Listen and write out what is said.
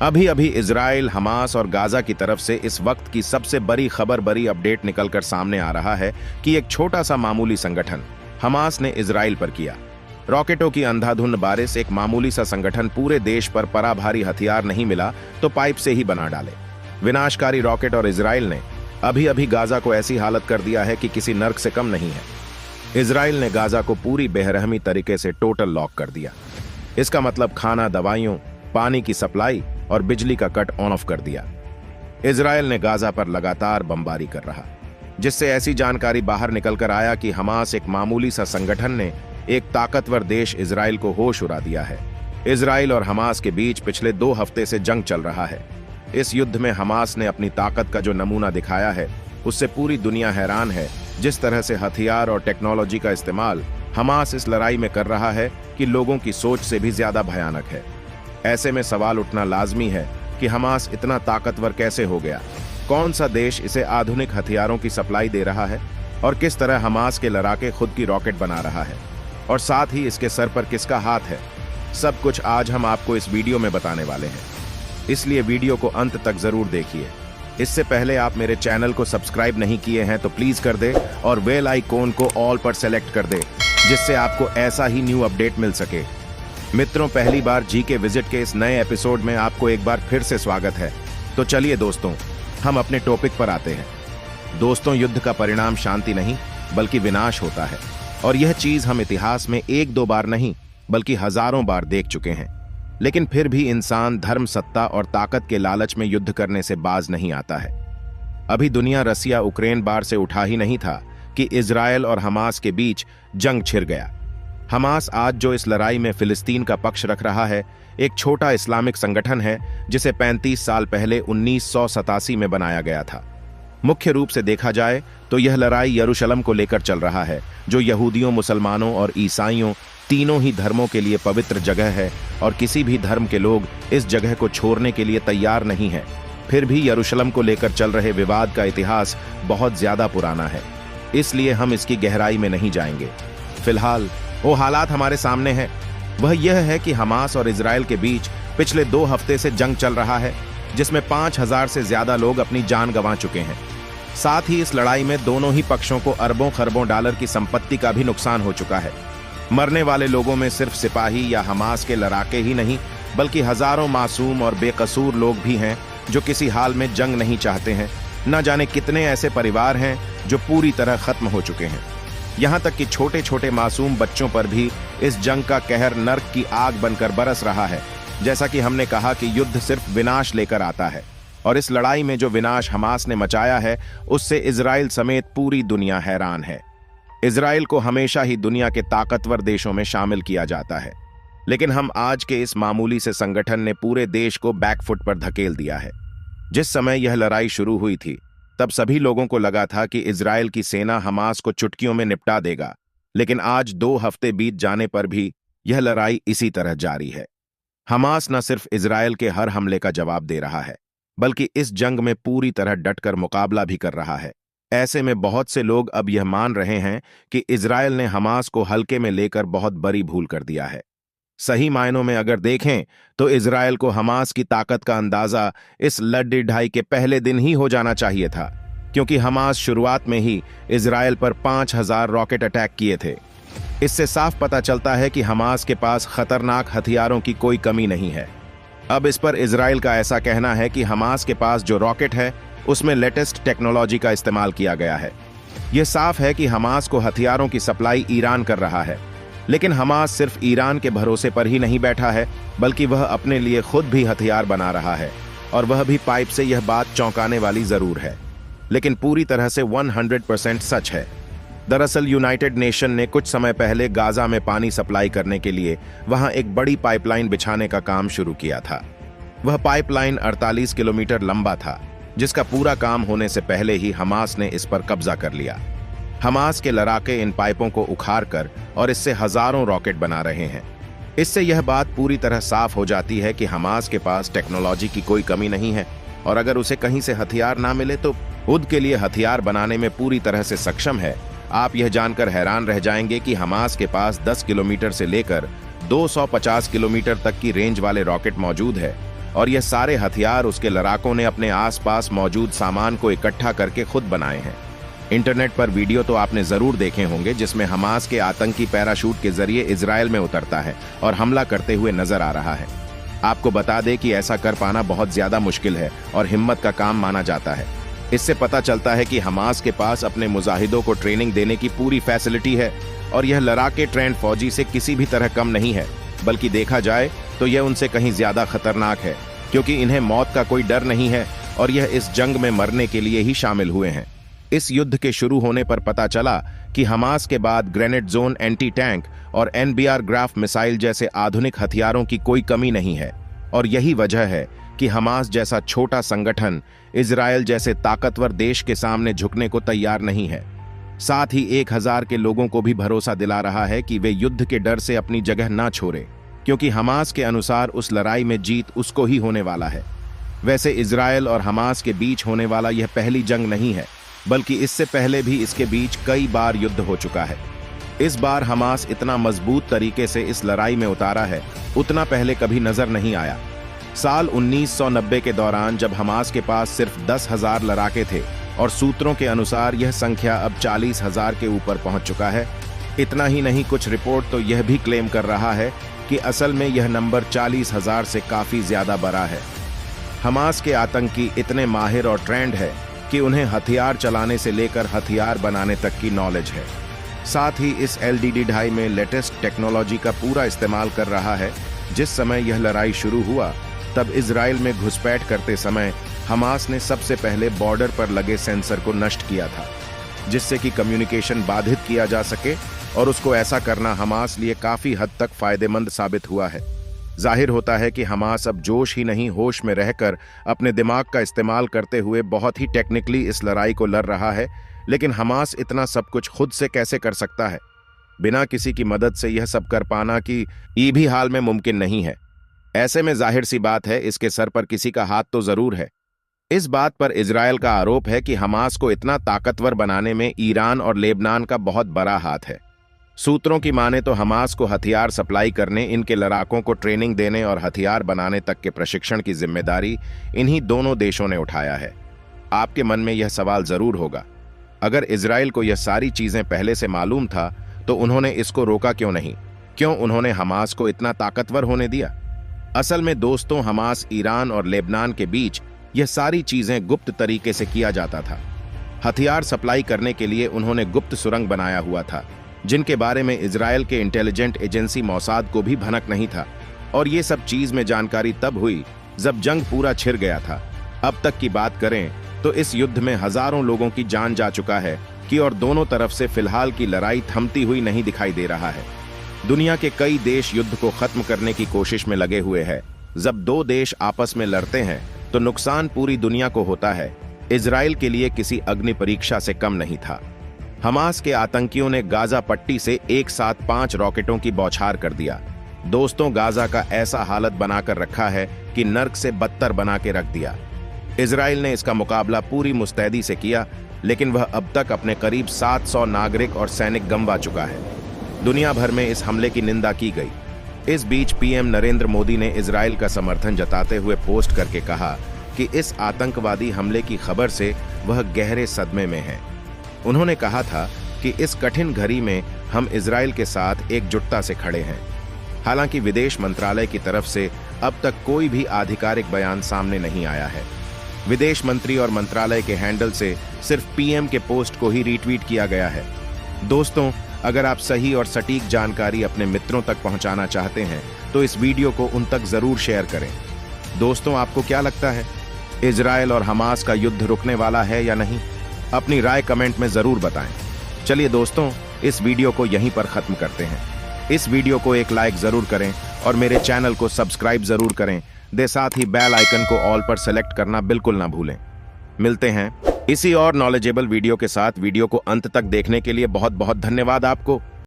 अभी अभी Israel, Hamas और गाजा की तरफ से इस वक्त की सबसे बड़ी खबर, बड़ी अपडेट निकलकर सामने आ रहा है कि एक छोटा सा मामूली संगठन हमास ने इजराइल पर किया। रॉकेटों की अंधाधुंध बारिश, एक मामूली सा संगठन पूरे देश पर पराभारी हथियार नहीं मिला तो पाइप से ही बना डाले विनाशकारी रॉकेट, और इजराइल ने अभी अभी गाजा को ऐसी हालत कर दिया है कि किसी नर्क से कम नहीं है। इजराइल ने गाजा को पूरी बेरहमी तरीके से टोटल लॉक कर दिया। इसका मतलब खाना, दवाइयों, पानी की सप्लाई और बिजली का कट ऑन ऑफ कर दिया। इजराइल ने गाजा पर लगातार बमबारी कर रहा, जिससे ऐसी जानकारी बाहर निकलकर आया कि हमास, एक मामूली सा संगठन, ने एक ताकतवर देश इजराइल को होश उड़ा दिया है। इजराइल और हमास के बीच पिछले 2 हफ्ते से जंग चल रहा है। इस युद्ध में हमास ने अपनी ताकत का जो नमूना दिखाया है, उससे पूरी दुनिया हैरान है। जिस तरह से हथियार और टेक्नोलॉजी का इस्तेमाल हमास इस लड़ाई में कर रहा है कि लोगों की सोच से भी ज्यादा भयानक है। ऐसे में सवाल उठना लाजमी है कि हमास इतना ताकतवर कैसे हो गया, कौन सा देश इसे आधुनिक हथियारों की सप्लाई दे रहा है, और किस तरह हमास के लड़ाके खुद की रॉकेट बना रहा है, और साथ ही इसके सर पर किसका हाथ है। सब कुछ आज हम आपको इस वीडियो में बताने वाले हैं, इसलिए वीडियो को अंत तक जरूर देखिए। इससे पहले आप मेरे चैनल को सब्सक्राइब नहीं किए हैं तो प्लीज कर दे और बेल आइकॉन को ऑल पर सेलेक्ट कर दे, जिससे आपको ऐसा ही न्यू अपडेट मिल सके। मित्रों, पहली बार जीके विजिट के इस नए एपिसोड में आपको एक बार फिर से स्वागत है। तो चलिए दोस्तों, हम अपने टॉपिक पर आते हैं। दोस्तों, युद्ध का परिणाम शांति नहीं बल्कि विनाश होता है, और यह चीज हम इतिहास में 1-2 बार नहीं बल्कि हजारों बार देख चुके हैं। लेकिन फिर भी इंसान धर्म, सत्ता और ताकत के लालच में युद्ध करने से बाज नहीं आता है। अभी दुनिया रसिया यूक्रेन बार से उठा ही नहीं था कि इजराइल और हमास के बीच जंग छिड़ गया। हमास आज जो इस लड़ाई में फिलिस्तीन का पक्ष रख रहा है, एक छोटा इस्लामिक संगठन है जिसे 35 साल पहले 1987 में बनाया गया था। मुख्य रूप से देखा जाए तो यह लड़ाई यरूशलेम को लेकर चल रहा है, जो यहूदियों, मुसलमानों और ईसाइयों तीनों ही धर्मों के लिए पवित्र जगह है, और किसी भी धर्म के लोग इस जगह को छोड़ने के लिए तैयार नहीं है। फिर भी यरूशलेम को लेकर चल रहे विवाद का इतिहास बहुत ज्यादा पुराना है, इसलिए हम इसकी गहराई में नहीं जाएंगे। फिलहाल वो हालात हमारे सामने है, वह यह है कि हमास और इजराइल के बीच पिछले 2 हफ्ते से जंग चल रहा है, जिसमें 5000 से ज्यादा लोग अपनी जान गंवा चुके हैं। साथ ही इस लड़ाई में दोनों ही पक्षों को अरबों खरबों डॉलर की संपत्ति का भी नुकसान हो चुका है। मरने वाले लोगों में सिर्फ सिपाही या हमास के लड़ाके ही नहीं, बल्कि हजारों मासूम और बेकसूर लोग भी हैं जो किसी हाल में जंग नहीं चाहते हैं। न जाने कितने ऐसे परिवार हैं जो पूरी तरह खत्म हो चुके हैं। यहाँ तक कि छोटे छोटे मासूम बच्चों पर भी इस जंग का कहर नर्क की आग बनकर बरस रहा है। जैसा कि हमने कहा कि युद्ध सिर्फ विनाश लेकर आता है, और इस लड़ाई में जो विनाश हमास ने मचाया है, उससे इजराइल समेत पूरी दुनिया हैरान है। इजराइल को हमेशा ही दुनिया के ताकतवर देशों में शामिल किया जाता है, लेकिन हम आज के इस मामूली से संगठन ने पूरे देश को बैकफुट पर धकेल दिया है। जिस समय यह लड़ाई शुरू हुई थी, तब सभी लोगों को लगा था कि इजराइल की सेना हमास को चुटकियों में निपटा देगा, लेकिन आज 2 हफ्ते बीत जाने पर भी यह लड़ाई इसी तरह जारी है। हमास न सिर्फ इजराइल के हर हमले का जवाब दे रहा है, बल्कि इस जंग में पूरी तरह डटकर मुकाबला भी कर रहा है। ऐसे में बहुत से लोग अब यह मान रहे हैं कि इजराइल ने हमास को हल्के में लेकर बहुत बड़ी भूल कर दिया है। सही मायनों में अगर देखें तो इजराइल को हमास की ताकत का अंदाजा इस लड़ाई के पहले दिन ही हो जाना चाहिए था, क्योंकि हमास शुरुआत में ही इजराइल पर 5000 रॉकेट अटैक किए थे। इससे साफ पता चलता है कि हमास के पास खतरनाक हथियारों की कोई कमी नहीं है। अब इस पर इजराइल का ऐसा कहना है कि हमास के पास जो रॉकेट है, उसमें लेटेस्ट टेक्नोलॉजी का इस्तेमाल किया गया है। यह साफ है कि हमास को हथियारों की सप्लाई ईरान कर रहा है, लेकिन हमास सिर्फ ईरान के भरोसे पर ही नहीं बैठा है, बल्कि वह अपने लिए खुद भी हथियार बना रहा है, और वह भी पाइप से। यह बात चौंकाने वाली जरूर है, लेकिन पूरी तरह से 100% सच है। दरअसल यूनाइटेड नेशन ने कुछ समय पहले गाजा में पानी सप्लाई करने के लिए वहां एक बड़ी पाइपलाइन बिछाने का काम शुरू किया था। वह पाइपलाइन 48 किलोमीटर लंबा था, जिसका पूरा काम होने से पहले ही हमास ने इस पर कब्जा कर लिया। हमास के लड़ाके इन पाइपों को उखाड़कर और इससे हजारों रॉकेट बना रहे हैं। इससे यह बात पूरी तरह साफ हो जाती है कि हमास के पास टेक्नोलॉजी की कोई कमी नहीं है, और अगर उसे कहीं से हथियार ना मिले तो खुद के लिए हथियार बनाने में पूरी तरह से सक्षम है। आप यह जानकर हैरान रह जाएंगे कि हमास के पास 10 किलोमीटर से लेकर 250 किलोमीटर तक की रेंज वाले रॉकेट मौजूद है, और यह सारे हथियार उसके लड़ाकों ने अपने आसपास मौजूद सामान को इकट्ठा करके खुद बनाए हैं। इंटरनेट पर वीडियो तो आपने जरूर देखे होंगे जिसमें हमास के आतंकी पैराशूट के जरिए इजराइल में उतरता है और हमला करते हुए नजर आ रहा है। आपको बता दें कि ऐसा कर पाना बहुत ज्यादा मुश्किल है और हिम्मत का काम माना जाता है। इससे पता चलता है कि हमास के पास अपने मुजाहिदों को ट्रेनिंग देने की पूरी फैसिलिटी है और यह लड़ाके ट्रेंड फौजी से किसी भी तरह कम नहीं है, बल्कि देखा जाए तो यह उनसे कहीं ज्यादा खतरनाक है, क्योंकि इन्हें मौत का कोई डर नहीं है और यह इस जंग में मरने के लिए ही शामिल हुए हैं। इस युद्ध के शुरू होने पर पता चला कि हमास के बाद ग्रेनेड जोन एंटी टैंक और NBR ग्राफ मिसाइल जैसे आधुनिक हथियारों की कोई कमी नहीं है, और यही वजह है कि हमास जैसा छोटा संगठन इजराइल जैसे ताकतवर देश के सामने झुकने को तैयार नहीं है। साथ ही 1000 के लोगों को भी भरोसा दिला रहा है कि वे युद्ध के डर से अपनी जगह ना छोड़े, क्योंकि हमास के अनुसार उस लड़ाई में जीत उसको ही होने वाला है। वैसे इजराइल और हमास के बीच होने वाला यह पहली जंग नहीं है, बल्कि इससे पहले भी इसके बीच कई बार युद्ध हो चुका है। इस बार हमास इतना मजबूत तरीके से इस लड़ाई में उतारा है, उतना पहले कभी नजर नहीं आया। साल 1990 के दौरान जब हमास के पास सिर्फ 10,000 लड़ाके थे और सूत्रों के अनुसार यह संख्या अब 40,000 के ऊपर पहुंच चुका है। इतना ही नहीं, कुछ रिपोर्ट तो यह भी क्लेम कर रहा है कि असल में यह नंबर 40,000 से काफी ज्यादा बड़ा है। हमास के आतंकी इतने माहिर और ट्रेंड है कि उन्हें हथियार चलाने से लेकर हथियार बनाने तक की नॉलेज है। साथ ही इस LDD-2 में लेटेस्ट टेक्नोलॉजी का पूरा इस्तेमाल कर रहा है। जिस समय यह लड़ाई शुरू हुआ तब इजराइल में घुसपैठ करते समय हमास ने सबसे पहले बॉर्डर पर लगे सेंसर को नष्ट किया था, जिससे कि कम्युनिकेशन बाधित किया जा सके, और उसको ऐसा करना हमास लिए काफी हद तक फायदेमंद साबित हुआ है। जाहिर होता है कि हमास अब जोश ही नहीं होश में रहकर अपने दिमाग का इस्तेमाल करते हुए बहुत ही टेक्निकली इस लड़ाई को लड़ रहा है। लेकिन हमास इतना सब कुछ खुद से कैसे कर सकता है? बिना किसी की मदद से यह सब कर पाना कि ये भी हाल में मुमकिन नहीं है। ऐसे में जाहिर सी बात है, इसके सर पर किसी का हाथ तो जरूर है। इस बात पर इजराइल का आरोप है कि हमास को इतना ताकतवर बनाने में ईरान और लेबनान का बहुत बड़ा हाथ है। सूत्रों की माने तो हमास को हथियार सप्लाई करने, इनके लड़ाकों को ट्रेनिंग देने और हथियार बनाने तक के प्रशिक्षण की जिम्मेदारी इन्हीं दोनों देशों ने उठाया है। आपके मन में यह सवाल जरूर होगा, अगर इजराइल को यह सारी चीजें पहले से मालूम था तो उन्होंने इसको रोका क्यों नहीं? क्यों उन्होंने हमास को इतना ताकतवर होने दिया? असल में दोस्तों, हमास, ईरान और लेबनान के बीच यह सारी चीजें गुप्त तरीके से किया जाता था। हथियार सप्लाई करने के लिए उन्होंने गुप्त सुरंग बनाया हुआ था, जिनके बारे में इजराइल के इंटेलिजेंट एजेंसी मौसाद को भी भनक नहीं था, और ये सब चीज में जानकारी तब हुई जब जंग पूरा छिड़ गया था। अब तक की बात करें तो इस युद्ध में हजारों लोगों की जान जा चुका है कि और दोनों तरफ से फिलहाल की लड़ाई थमती हुई नहीं दिखाई दे रहा है। दुनिया के कई देश युद्ध को खत्म करने की कोशिश में लगे हुए हैं। जब दो देश आपस में लड़ते हैं तो नुकसान पूरी दुनिया को होता है। इजराइल के लिए किसी अग्नि परीक्षा से कम नहीं था। हमास के आतंकियों ने गाजा पट्टी से एक साथ 5 रॉकेटों की बौछार कर दिया। दोस्तों, गाजा का ऐसा हालत बनाकर रखा है कि नर्क से बदतर बना के रख दिया। इजराइल ने इसका मुकाबला पूरी मुस्तैदी से किया, लेकिन वह अब तक अपने करीब 700 नागरिक और सैनिक गंवा चुका है। दुनिया भर में इस हमले की निंदा की गई। इस बीच पीएम नरेंद्र मोदी ने इजराइल का समर्थन जताते हुए पोस्ट करके कहा कि इस आतंकवादी हमले की खबर से वह गहरे सदमे में है। उन्होंने कहा था कि इस कठिन घड़ी में हम इजराइल के साथ एकजुटता से खड़े हैं। हालांकि विदेश मंत्रालय की तरफ से अब तक कोई भी आधिकारिक बयान सामने नहीं आया है। विदेश मंत्री और मंत्रालय के हैंडल से सिर्फ पीएम के पोस्ट को ही रीट्वीट किया गया है। दोस्तों, अगर आप सही और सटीक जानकारी अपने मित्रों तक पहुंचाना चाहते हैं तो इस वीडियो को उन तक जरूर शेयर करें। दोस्तों, आपको क्या लगता है, इजराइल और हमास का युद्ध रुकने वाला है या नहीं? अपनी राय कमेंट में जरूर बताएं। चलिए दोस्तों, इस वीडियो को यहीं पर खत्म करते हैं। इस वीडियो को एक लाइक जरूर करें और मेरे चैनल को सब्सक्राइब जरूर करें। साथ ही बेल आइकन को ऑल पर सेलेक्ट करना बिल्कुल ना भूलें। मिलते हैं इसी और नॉलेजेबल वीडियो के साथ। वीडियो को अंत तक देखने के लिए बहुत बहुत धन्यवाद आपको।